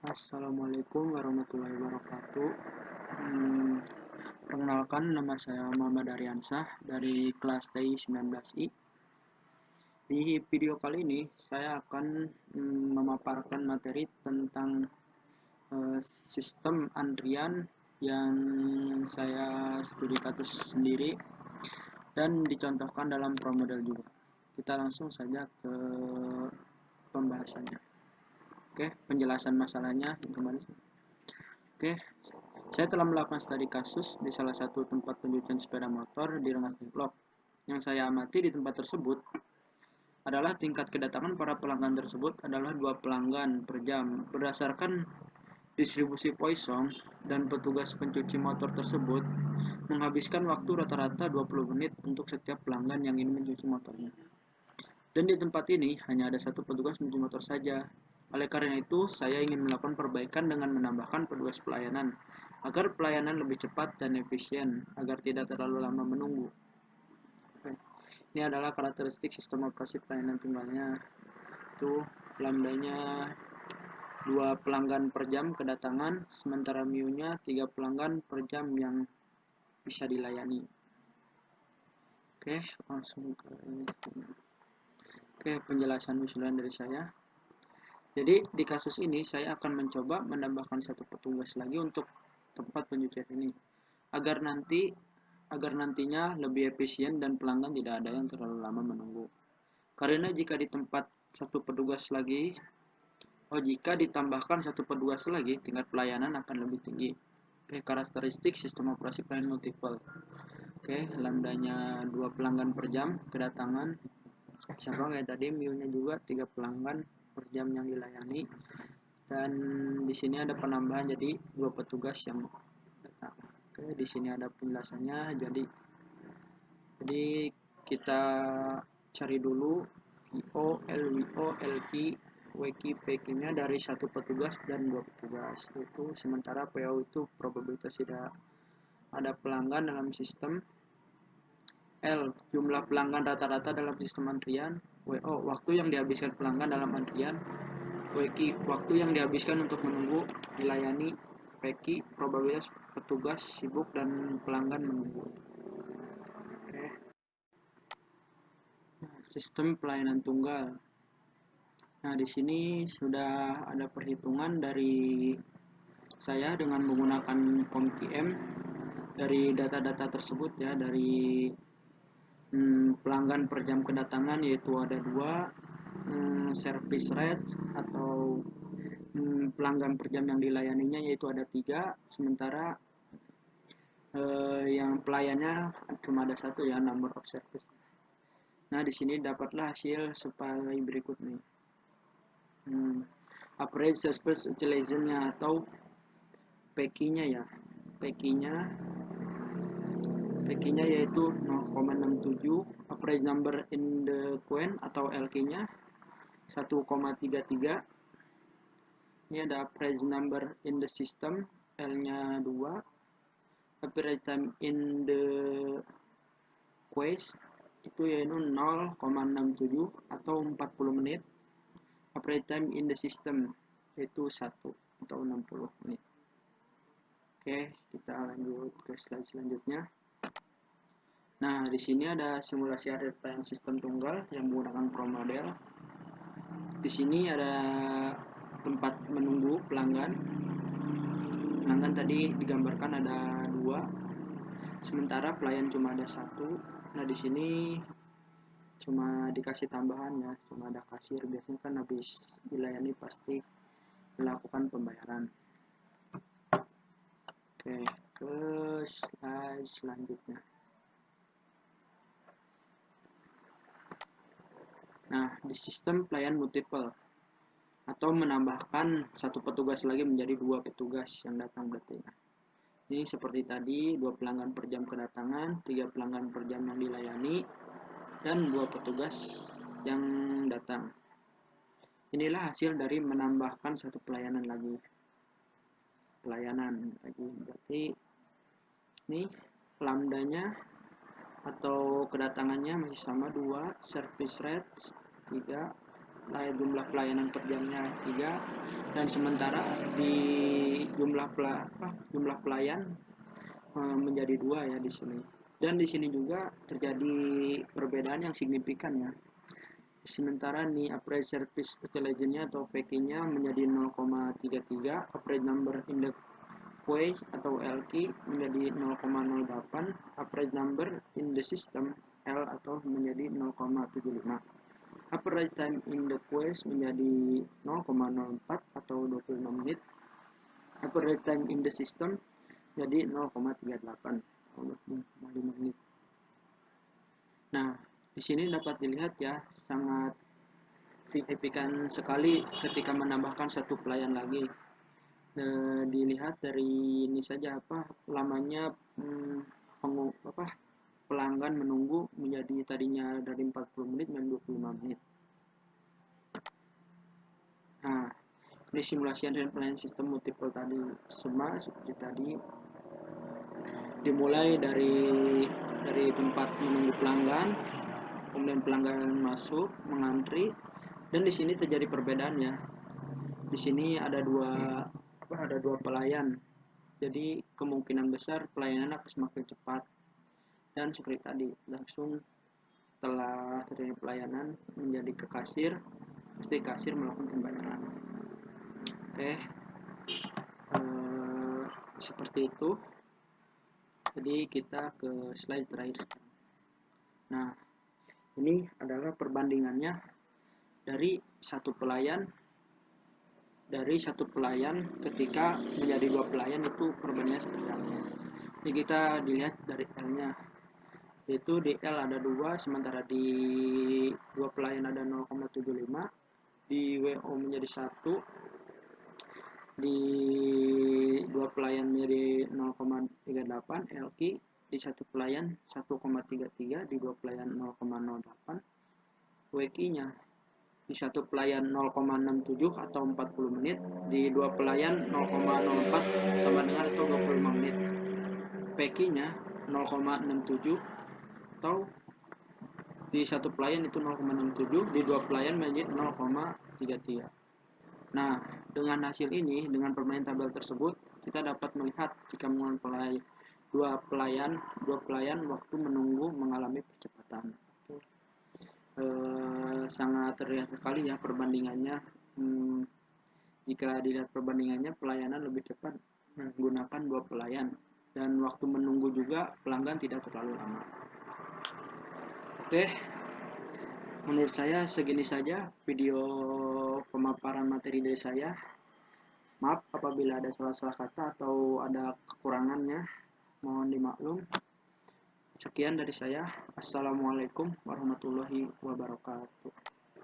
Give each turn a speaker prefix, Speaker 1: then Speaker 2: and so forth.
Speaker 1: Assalamualaikum warahmatullahi wabarakatuh. Hmm, Perkenalkan, nama saya Muhammad Aryansah dari kelas TI 19I. Di video kali ini saya akan memaparkan materi tentang sistem antrian yang saya studi kasus sendiri dan dicontohkan dalam pro model juga. Kita langsung saja ke pembahasannya. Oke, penjelasan masalahnya kembali. Oke, saya telah melakukan studi kasus di salah satu tempat pencucian sepeda motor di Rengas Dengklok. Yang saya amati di tempat tersebut adalah tingkat kedatangan para pelanggan tersebut adalah 2 pelanggan per jam. Berdasarkan distribusi Poisson dan petugas pencuci motor tersebut menghabiskan waktu rata-rata 20 menit untuk setiap pelanggan yang ingin mencuci motornya. Dan di tempat ini hanya ada satu petugas mencuci motor saja. Oleh karena itu, saya ingin melakukan perbaikan dengan menambahkan petugas pelayanan agar pelayanan lebih cepat dan efisien, agar tidak terlalu lama menunggu. Ini adalah karakteristik sistem operasi pelayanan tunggalnya. Itu lambdanya 2 pelanggan per jam kedatangan, sementara mu-nya 3 pelanggan per jam yang bisa dilayani. Oke, langsung ke ini. Oke, penjelasan usulan dari saya. Jadi di kasus ini saya akan mencoba menambahkan satu petugas lagi untuk tempat pencucian ini agar nantinya lebih efisien dan pelanggan tidak ada yang terlalu lama menunggu. Karena jika ditambahkan satu petugas lagi, tingkat pelayanan akan lebih tinggi. Oke, karakteristik sistem operasi pelayanan multiple. Oke, lambdanya 2 pelanggan per jam kedatangan, sama kayak tadi mu-nya juga 3 pelanggan per jam yang dilayani, dan di sini ada penambahan jadi 2 petugas yang datang. Oke, di sini ada penjelasannya. Jadi kita cari dulu VO, LWO, LQ, WQ, PQ-nya dari satu petugas dan 2 petugas. Itu sementara PO itu probabilitas tidak ada pelanggan dalam sistem. L, jumlah pelanggan rata-rata dalam sistem antrian. WO, waktu yang dihabiskan pelanggan dalam antrian. WQ, waktu yang dihabiskan untuk menunggu dilayani. PQ, probabilitas petugas sibuk dan pelanggan menunggu. Oke. Sistem pelayanan tunggal. Nah, di sini sudah ada perhitungan dari saya dengan menggunakan COMTM dari data-data tersebut ya, dari pelanggan per jam kedatangan yaitu ada 2, service rate atau pelanggan per jam yang dilayaninya yaitu ada 3, sementara yang pelayannya cuma ada 1 ya, number of service. Nah, di sini dapatlah hasil sebagai berikut nih. Average service utilization-nya atau PQ-nya ya. PQ-nya yaitu 0,67, average number in the queue atau LQ-nya 1,33. Ini ada average number in the system, L-nya 2. Average time in the queue itu yaitu 0,67 atau 40 menit. Average time in the system yaitu 1 atau 60 menit. Oke, kita lanjut ke slide selanjutnya. Nah, di sini ada simulasi pelayanan sistem tunggal yang menggunakan pro model. Di sini ada tempat menunggu pelanggan. Pelanggan tadi digambarkan ada 2, sementara pelayan cuma ada 1. Nah, di sini cuma dikasih tambahan ya, cuma ada kasir. Biasanya kan habis dilayani pasti melakukan pembayaran. Oke, ke slide selanjutnya. Nah, di sistem pelayan multiple atau menambahkan satu petugas lagi menjadi 2 petugas yang datang berarti. Ini seperti tadi, 2 pelanggan per jam kedatangan, 3 pelanggan per jam yang dilayani, dan 2 petugas yang datang. Inilah hasil dari menambahkan satu pelayanan lagi. Berarti ini lambdanya atau kedatangannya masih sama 2, service rate 3, jumlah pelayanan per jamnya 3, dan sementara di jumlah pelayan menjadi 2 ya di sini. Dan di sini juga terjadi perbedaan yang signifikan ya. Sementara nih average service intelligence-nya atau PK-nya menjadi 0,33, average number in the queue atau LQ menjadi 0,08, average number in the system L atau menjadi 0,75. Average time in the queue menjadi 0,04 atau 25 menit. Average time in the system jadi 0,38 atau 25 menit. Nah, di sini dapat dilihat ya, sangat signifikan sekali ketika menambahkan satu pelayan lagi. Dilihat dari ini saja lamanya pelanggan menunggu menjadi tadinya dari 40 menit menjadi 25 menit. Nah, ini simulasi dan pelayanan sistem multiple tadi sama seperti tadi, dimulai dari tempat menunggu pelanggan, kemudian pelanggan masuk mengantri, dan di sini terjadi perbedaannya. Di sini ada dua pelayan, jadi kemungkinan besar pelayanan akan semakin cepat. Dan seperti tadi, langsung setelah terjadi pelayanan menjadi ke kasir, pasti kasir melakukan pembayaran. Oke, seperti itu. Jadi kita ke slide terakhir. Nah, ini adalah perbandingannya dari satu pelayan ketika menjadi 2 pelayan, itu perbandingannya seperti apa. Ini kita dilihat dari L-nya, yaitu di L ada 2, sementara di 2 pelayan ada 0,75, di WO menjadi 1, di 2 pelayan menjadi 0,38, LQ di 1 pelayan 1,33, di 2 pelayan 0,08, WQ-nya di 1 pelayan 0,67 atau 40 menit, di 2 pelayan 0,04 sama dengan atau 25 menit. PQ-nya 0,67 atau di 1 pelayan itu 0,67, di 2 pelayan menjadi 0,33. Nah, dengan hasil ini, dengan permainan tabel tersebut, kita dapat melihat jika menggunakan 2 pelayan waktu menunggu mengalami percepatan. Sangat terlihat sekali ya perbandingannya. Jika dilihat perbandingannya, pelayanan lebih cepat menggunakan 2 pelayan, dan waktu menunggu juga pelanggan tidak terlalu lama. Oke, menurut saya segini saja video pemaparan materi dari saya. Maaf apabila ada salah-salah kata atau ada kekurangannya, mohon dimaklum. Sekian dari saya. Assalamualaikum warahmatullahi wabarakatuh.